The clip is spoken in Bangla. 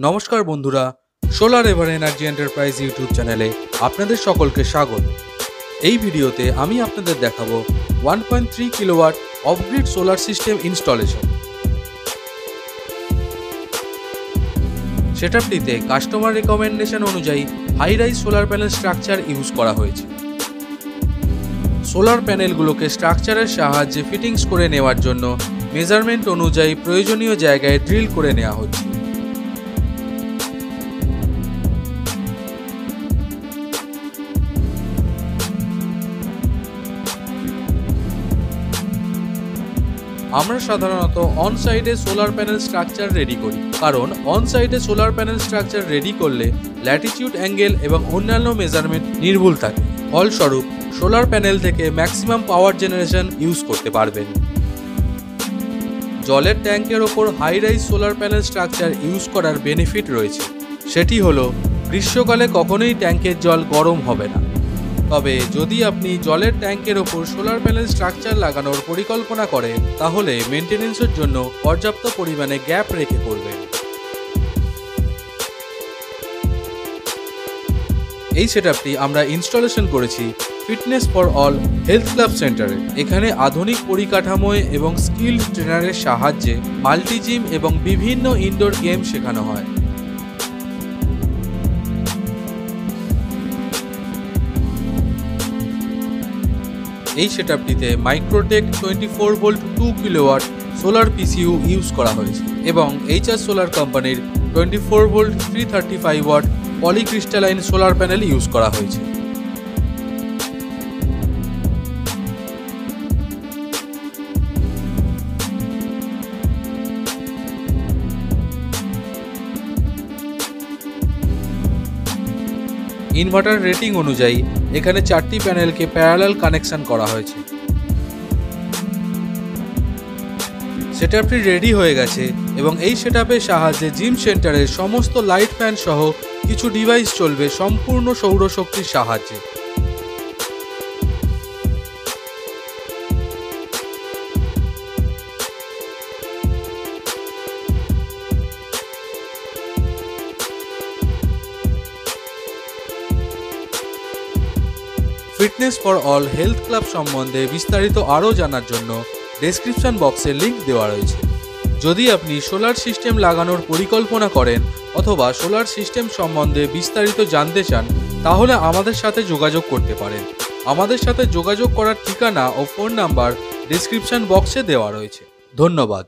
নমস্কার বন্ধুরা, solar ever energy enterprise YouTube চ্যানেলে আপনাদের সকলকে স্বাগত। এই ভিডিওতে আমি আপনাদের দেখাবো 1.3 kilowatt off grid solar system installation. সেটআপটিতে কাস্টমার রেকমেন্ডেশন অনুযায়ী high rise solar panel structure use করা হয়েছে। সোলার প্যানেলগুলোকে স্ট্রাকচারের সাহায্যে ফিটিংস করে নেওয়ার জন্য মেজারমেন্ট অনুযায়ী প্রয়োজনীয় জায়গায় ড্রিল করে নেওয়া হচ্ছে। আমরা সাধারণত অন সাইডে সোলার প্যানেল স্ট্রাকচার রেডি করি, কারণ অন সাইডে সোলার প্যানেল স্ট্রাকচার রেডি করলে ল্যাটিটিউড অ্যাঙ্গেল এবং অন্যান্য মেজারমেন্ট নির্ভুল থাকে। ফলস্বরূপ সোলার প্যানেল থেকে ম্যাক্সিমাম পাওয়ার জেনারেশন ইউজ করতে পারবেন। জলের ট্যাঙ্কের ওপর high rise solar panel structure use করার বেনিফিট রয়েছে। সেটি হলো গ্রীষ্মকালে কখনোই ট্যাঙ্কের জল গরম হবে না। তবে যদি আপনি জলের ট্যাঙ্কের ওপর সোলার প্যানেল স্ট্রাকচার লাগানোর পরিকল্পনা করেন, তাহলে মেনটেনেন্সের জন্য পর্যাপ্ত পরিমাণে গ্যাপ রেখে করবেন। এই সেটআপটি আমরা ইনস্টলেশন করেছি fitness for all health club সেন্টারে। এখানে আধুনিক পরিকাঠামোয় এবং স্কিলড ট্রেনারের সাহায্যে মাল্টিজিম এবং বিভিন্ন ইনডোর গেম শেখানো হয়। এই সেটআপটিতে Microtek 24 volt 2 kilowatt solar PCU use করা হয়েছে এবং এইচআর সোলার কোম্পানির 24 volt 335 watt polycrystalline solar panel use করা হয়েছে। ইনভার্টার রেটিং অনুযায়ী এখানে 4টি প্যানেলকে প্যারালাল কানেকশন করা হয়েছে। সেটআপটি রেডি হয়ে গেছে এবং এই সেটআপের সাহায্যে জিম সেন্টারের সমস্ত লাইট ফ্যান সহ কিছু ডিভাইস চলবে সম্পূর্ণ সৌরশক্তির সাহায্যে। Fitness for all health club সম্বন্ধে বিস্তারিত আরও জানার জন্য ডেসক্রিপশন বক্সে লিঙ্ক দেওয়া রয়েছে। যদি আপনি সোলার সিস্টেম লাগানোর পরিকল্পনা করেন অথবা সোলার সিস্টেম সম্বন্ধে বিস্তারিত জানতে চান, তাহলে আমাদের সাথে যোগাযোগ করতে পারেন। আমাদের সাথে যোগাযোগ করার ঠিকানা ও ফোন নাম্বার ডেসক্রিপশন বক্সে দেওয়া রয়েছে। ধন্যবাদ।